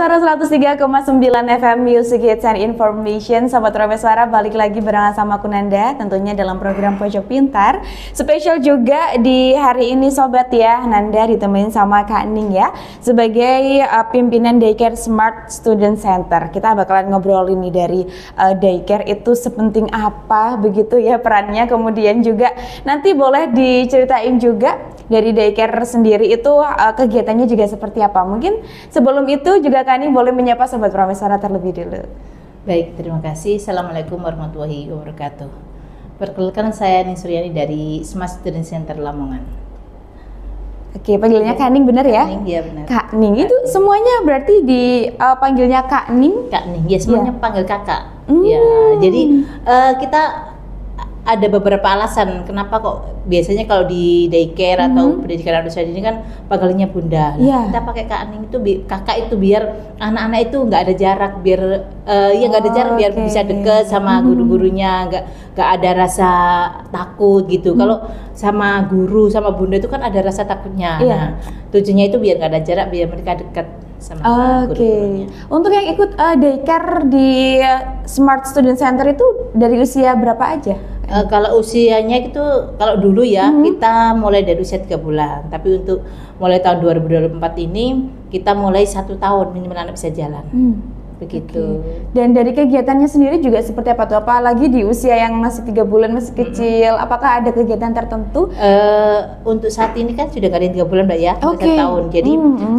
Suara 103,9 FM Music Hits and Information. Sobat Suara, balik lagi barengan sama aku Nanda, tentunya dalam program Pojok Pintar. Spesial juga di hari ini Sobat ya, Nanda ditemenin sama Kak Ning ya, sebagai pimpinan Daycare Smart Student Center. Kita bakalan ngobrolin nih dari daycare itu sepenting apa begitu ya perannya. Kemudian juga nanti boleh diceritain juga dari daycare sendiri itu kegiatannya juga seperti apa. Mungkin sebelum itu juga Kak Ning boleh menyapa Sobat Prameswara terlebih dulu. Baik, terima kasih. Assalamualaikum warahmatullahi wabarakatuh. Perkenalkan saya Ning Suryani dari Smart Student Center Lamongan. Oke, panggilnya Kak Ning benar ya? Kak Ning, iya benar. Kak Ning itu semuanya berarti dipanggilnya Kak Ning? Kak Ning, ya semuanya panggil kakak. Ya, jadi kita ada beberapa alasan kenapa kok biasanya kalau di daycare atau pendidikan anak usia dini kan panggilannya bunda. Nah, kita pakai Kak Ning itu kakak itu biar anak-anak itu nggak ada jarak, biar nggak ada jarak, biar bisa deket sama guru-gurunya, nggak ada rasa takut gitu. Kalau sama guru sama bunda itu kan ada rasa takutnya. Nah, tujuannya itu biar nggak ada jarak, biar mereka dekat sama guru-gurunya. Untuk yang ikut daycare di Smart Student Center itu dari usia berapa aja? Kalau usianya itu, kalau dulu ya kita mulai dari usia 3 bulan. Tapi untuk mulai tahun 2024 ini kita mulai 1 tahun minimal anak bisa jalan. Begitu. Dan dari kegiatannya sendiri juga seperti apa tuh? Apalagi di usia yang masih 3 bulan, masih kecil. Apakah ada kegiatan tertentu? Untuk saat ini kan sudah nggak ada yang 3 bulan Mbak ya, 1 tahun. Jadi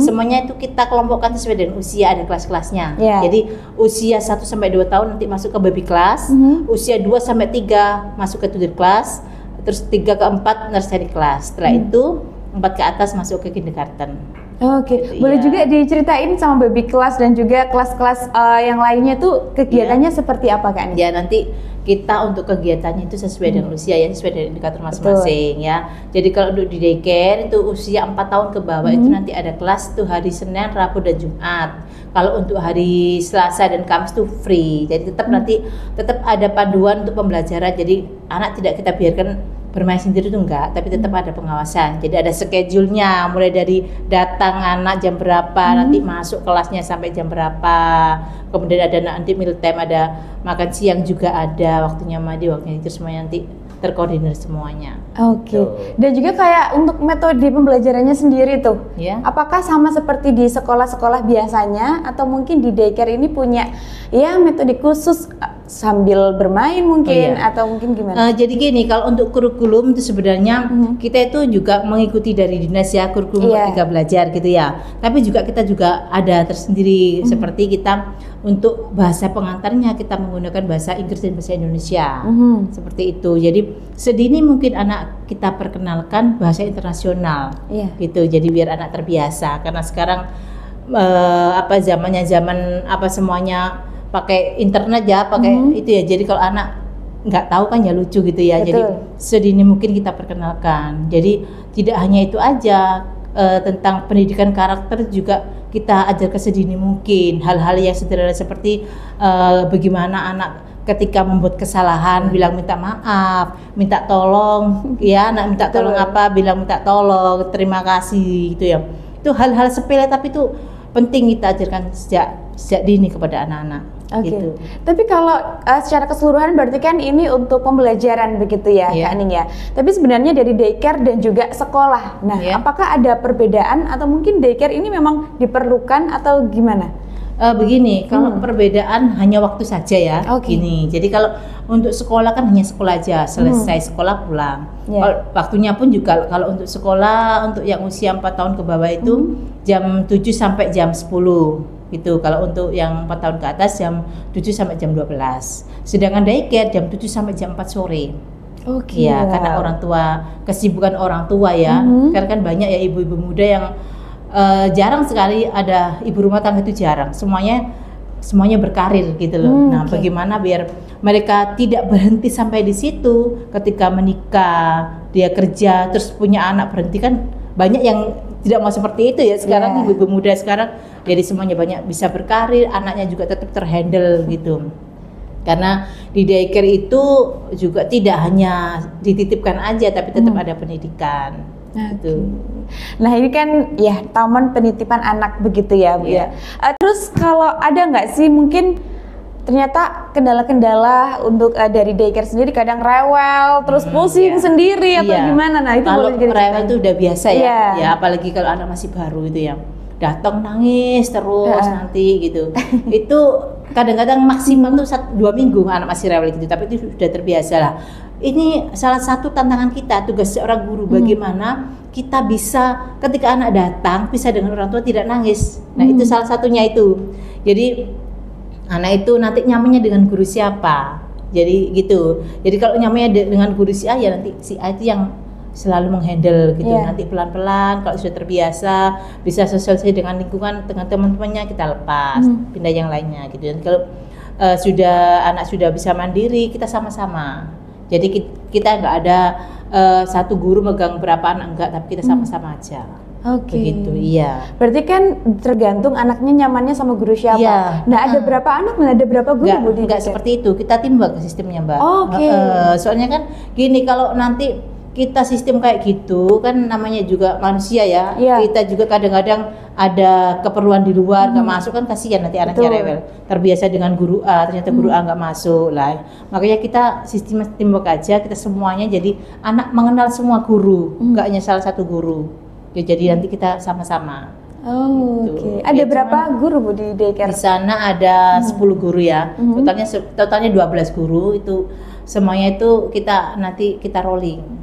semuanya itu kita kelompokkan sesuai dengan usia, ada kelas-kelasnya. Jadi usia 1 sampai 2 tahun nanti masuk ke baby class, usia 2 sampai 3 masuk ke toddler class, terus 3 ke 4 nursery class. Setelah itu 4 ke atas masuk ke kindergarten. Oke, boleh juga diceritain sama baby class dan juga kelas-kelas yang lainnya tuh kegiatannya seperti apa Kak Ning? Ya, nanti kita untuk kegiatannya itu sesuai dengan usia ya, sesuai dengan indikator masing-masing ya. Jadi kalau untuk di daycare itu usia 4 tahun ke bawah itu nanti ada kelas tuh hari Senin, Rabu dan Jumat. Kalau untuk hari Selasa dan Kamis tuh free. Jadi tetap ada panduan untuk pembelajaran. Jadi anak tidak kita biarkan bermain sendiri itu enggak, tapi tetap ada pengawasan. Jadi ada schedule-nya, mulai dari datang anak jam berapa, nanti masuk kelasnya sampai jam berapa. Kemudian ada nanti meal time, ada makan siang juga ada, waktunya mandi, waktunya itu semuanya nanti terkoordinir semuanya. Dan juga kayak untuk metode pembelajarannya sendiri tuh, apakah sama seperti di sekolah-sekolah biasanya atau mungkin di daycare ini punya ya metode khusus sambil bermain mungkin atau mungkin gimana? Jadi gini, kalau untuk kurikulum itu sebenarnya kita itu juga mengikuti dari dinas ya, kurikulum Merdeka Belajar gitu ya. Tapi juga kita juga ada tersendiri seperti kita untuk bahasa pengantarnya kita menggunakan bahasa Inggris dan bahasa Indonesia. Seperti itu. Jadi sedini mungkin anak kita perkenalkan bahasa internasional. Gitu. Jadi biar anak terbiasa karena sekarang zamannya zaman semuanya pakai internet ya, pakai itu ya. Jadi kalau anak nggak tahu kan ya lucu gitu ya. Jadi sedini mungkin kita perkenalkan. Jadi tidak hanya itu aja, tentang pendidikan karakter juga kita ajarkan sedini mungkin. Hal-hal yang sederhana seperti bagaimana anak ketika membuat kesalahan bilang minta maaf, minta tolong ya, anak minta tolong apa bilang minta tolong, terima kasih gitu ya. Itu hal-hal sepele tapi itu penting kita ajarkan sejak dini kepada anak-anak. Gitu. Tapi kalau secara keseluruhan berarti kan ini untuk pembelajaran begitu ya Kak Ning ya. Tapi sebenarnya dari daycare dan juga sekolah. Nah, apakah ada perbedaan atau mungkin daycare ini memang diperlukan atau gimana? Begini, kalau perbedaan hanya waktu saja ya. Gini. Jadi kalau untuk sekolah kan hanya sekolah aja, selesai sekolah pulang. Kalau waktunya pun juga kalau untuk sekolah untuk yang usia 4 tahun ke bawah itu jam 7 sampai jam 10. Gitu. Kalau untuk yang 4 tahun ke atas jam 7 sampai jam 12. Sedangkan daycare jam 7 sampai jam 4 sore. Ya, karena orang tua, kesibukan orang tua ya. Karena kan banyak ya ibu-ibu muda yang jarang sekali ada ibu rumah tangga itu jarang. Semuanya berkarir gitu loh. Nah, bagaimana biar mereka tidak berhenti sampai di situ ketika menikah, dia kerja terus punya anak berhenti, kan banyak yang tidak mau seperti itu ya sekarang ibu-ibu muda sekarang. Jadi semuanya banyak bisa berkarir, anaknya juga tetap terhandle gitu. Karena di daycare itu juga tidak hanya dititipkan aja, tapi tetap ada pendidikan. Gitu. Nah ini kan ya taman penitipan anak begitu ya Bu ya. Terus kalau ada nggak sih mungkin ternyata kendala-kendala untuk dari daycare sendiri kadang rewel, terus pusing sendiri atau gimana? Nah itu kalau boleh rewel itu udah biasa ya. Ya apalagi kalau anak masih baru itu ya, datang nangis terus nanti gitu. Itu kadang-kadang maksimal tuh 2 minggu anak masih rewel gitu, tapi itu sudah terbiasa lah. Ini salah satu tantangan kita, tugas seorang guru, bagaimana kita bisa ketika anak datang bisa dengan orang tua tidak nangis. Nah itu salah satunya itu. Jadi anak itu nanti nyamannya dengan guru siapa. Jadi gitu. Jadi kalau nyamannya dengan guru si A ya nanti si A itu yang selalu menghandle gitu. Nanti pelan-pelan kalau sudah terbiasa bisa sosialisasi dengan lingkungan, dengan teman-temannya kita lepas, pindah yang lainnya gitu. Dan kalau anak sudah bisa mandiri, kita sama-sama. Jadi kita nggak ada satu guru megang berapa anak, enggak, tapi kita sama-sama aja. Oke. Begitu, iya. Berarti kan tergantung anaknya nyamannya sama guru siapa. Iya. Nah, ada berapa anak dan ada berapa guru? Enggak seperti itu. Kita timbang sistemnya, Mbak. Oke. Soalnya kan gini, kalau nanti kita sistem kayak gitu kan namanya juga manusia ya. Kita juga kadang-kadang ada keperluan di luar nggak masuk kan kasihan nanti anaknya rewel. Terbiasa dengan guru A, ternyata guru A nggak masuk lah. Makanya kita sistem teamwork aja, kita semuanya jadi anak mengenal semua guru, nggak hanya salah satu guru. Ya, jadi nanti kita sama-sama. Gitu. Ada berapa guru Bu di daycare? Di sana ada 10 guru ya. Totalnya 12 guru, itu semuanya itu nanti kita rolling.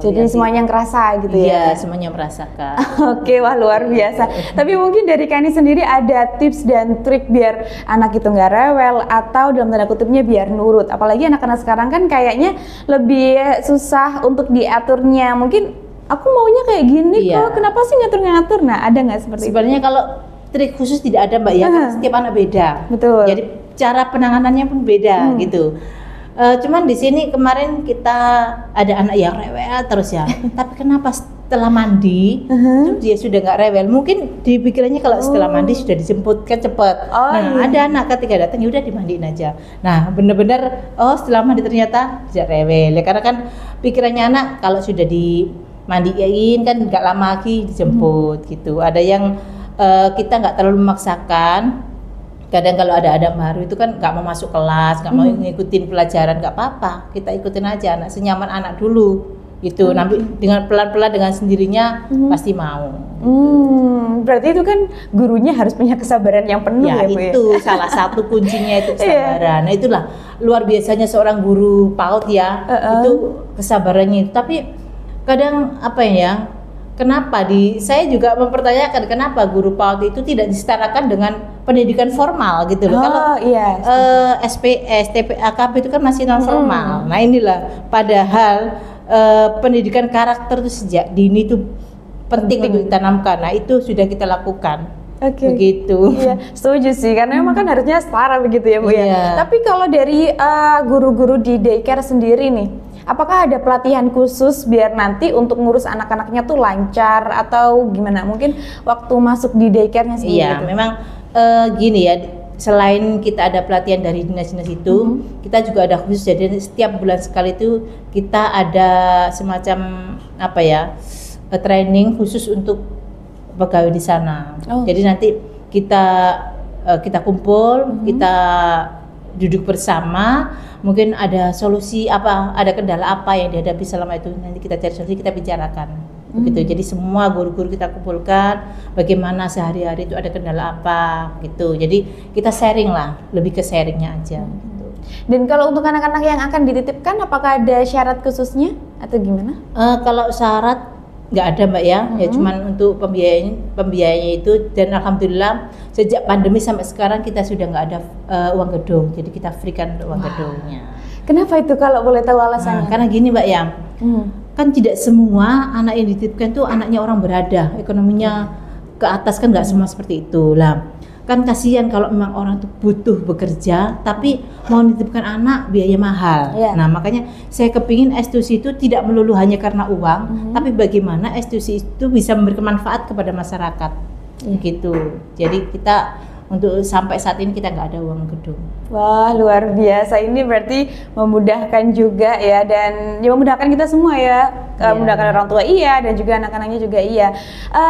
Jadi semuanya ngerasa gitu ya? Iya, semuanya merasakan. Oke, wah luar biasa. Tapi mungkin dari Kani sendiri ada tips dan trik biar anak itu nggak rewel atau dalam tanda kutipnya biar nurut. Apalagi anak-anak sekarang kan kayaknya lebih susah untuk diaturnya. Mungkin aku maunya kayak gini kok, kenapa sih ngatur-ngatur? Nah, ada nggak seperti itu? Sebenarnya kalau trik khusus tidak ada Mbak ya, karena setiap anak beda. Betul. Jadi cara penanganannya pun beda gitu. Cuman di sini kemarin kita ada anak yang rewel terus ya. Tapi kenapa setelah mandi itu dia sudah nggak rewel? Mungkin di pikirannya kalau setelah mandi sudah dijemput kan cepet. Ada anak ketika datang ya udah dimandiin aja. Nah benar-benar setelah mandi ternyata tidak rewel. Ya, karena kan pikirannya anak kalau sudah dimandiin kan nggak lama lagi dijemput gitu. Ada yang kita nggak terlalu memaksakan. Kadang kalau ada anak baru itu kan nggak mau masuk kelas, nggak mau ngikutin pelajaran, nggak apa-apa, kita ikutin aja anak senyaman anak dulu gitu. Nanti dengan pelan-pelan dengan sendirinya pasti mau. Berarti itu kan gurunya harus punya kesabaran yang penuh ya Bu? Itu salah satu kuncinya itu kesabaran. Nah itulah luar biasanya seorang guru PAUD ya, itu kesabarannya itu. Tapi kadang apa ya? Kenapa saya juga mempertanyakan kenapa guru PAUD itu tidak disetarakan dengan pendidikan formal gitu loh. Kalau SPS, TPA, KB itu kan masih non formal. Nah inilah padahal pendidikan karakter itu sejak dini itu penting untuk ditanamkan. Nah itu sudah kita lakukan. Begitu. Iya, setuju sih karena memang kan harusnya setara begitu ya Bu ya. Tapi kalau dari guru-guru di daycare sendiri nih, apakah ada pelatihan khusus biar nanti untuk ngurus anak-anaknya tuh lancar atau gimana? Mungkin waktu masuk di daycare-nya sendiri. Iya, memang gini ya. Selain kita ada pelatihan dari dinas-dinas itu, kita juga ada khusus. Jadi setiap bulan sekali itu kita ada semacam training khusus untuk pegawai di sana. Jadi nanti kita kumpul, kita duduk bersama, mungkin ada solusi apa, ada kendala apa yang dihadapi selama itu, nanti kita cari solusi, kita bicarakan. Begitu. Jadi semua guru-guru kita kumpulkan, bagaimana sehari-hari itu ada kendala apa gitu. Jadi kita sharing lah, lebih ke sharingnya aja. Gitu. Dan kalau untuk anak-anak yang akan dititipkan, apakah ada syarat khususnya atau gimana? Kalau syarat nggak ada Mbak ya, ya cuman untuk pembiayanya itu, dan alhamdulillah sejak pandemi sampai sekarang kita sudah nggak ada uang gedung, jadi kita freekan uang gedungnya. Kenapa itu kalau boleh tahu alasannya? Karena gini Mbak ya, kan tidak semua anak yang dititipkan tuh anaknya orang berada, ekonominya ke atas kan nggak semua seperti itu lah. Kan kasihan kalau memang orang tuh butuh bekerja tapi mau nitipkan anak biaya mahal. Nah makanya saya kepingin institusi itu tidak melulu hanya karena uang, tapi bagaimana institusi itu bisa memberikan manfaat kepada masyarakat gitu. Jadi kita untuk sampai saat ini kita nggak ada uang gedung. Wah, luar biasa. Ini berarti memudahkan juga ya, dan ya memudahkan kita semua ya. Memudahkan orang tua iya, dan juga anak-anaknya juga iya.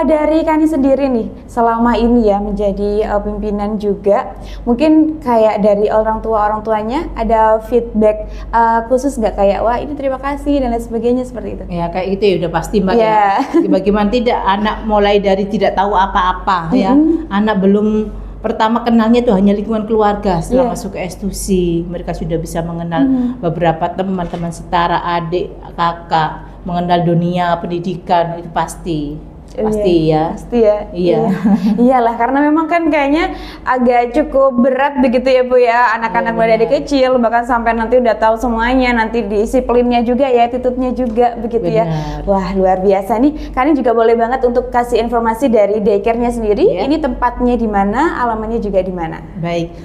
Dari Kani sendiri nih, selama ini ya menjadi pimpinan juga, mungkin kayak dari orang tuanya ada feedback khusus nggak, kayak wah ini terima kasih dan lain sebagainya seperti itu? Ya kayak gitu ya udah pasti Mbak ya. Bagaimana tidak, anak mulai dari tidak tahu apa-apa ya, anak belum pertama kenalnya itu hanya lingkungan keluarga. Setelah masuk ke institusi, mereka sudah bisa mengenal beberapa teman-teman setara, adik, kakak, mengenal dunia pendidikan, itu pasti ya. Pasti ya. Iya. Iyalah, karena memang kan kayaknya agak cukup berat begitu ya Bu ya, anak-anak mulai dari kecil bahkan sampai nanti udah tahu semuanya, nanti disiplinnya juga ya, attitude-nya juga begitu. Benar. Ya. Wah, luar biasa nih. Kalian juga boleh banget untuk kasih informasi dari daycare-nya sendiri. Ini tempatnya di mana, alamatnya juga di mana? Baik.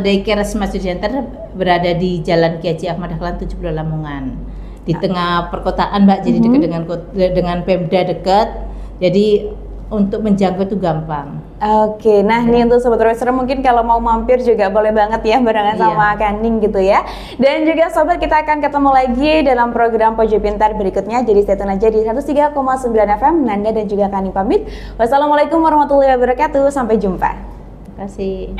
Daycare Smart Student Center berada di Jalan Kiai Haji Ahmad Dahlan 70 Lamongan. Di tengah perkotaan Mbak, jadi dekat dengan Pemda dekat, jadi untuk menjangkau itu gampang. Oke, nah ini untuk Sobat Royster mungkin kalau mau mampir juga boleh banget ya barengan sama Kaning gitu ya. Dan juga Sobat, kita akan ketemu lagi dalam program Pojok Pintar berikutnya, jadi stay tune aja di 103,9 FM. Nanda dan juga Kaning pamit. Wassalamualaikum warahmatullahi wabarakatuh, sampai jumpa. Terima kasih.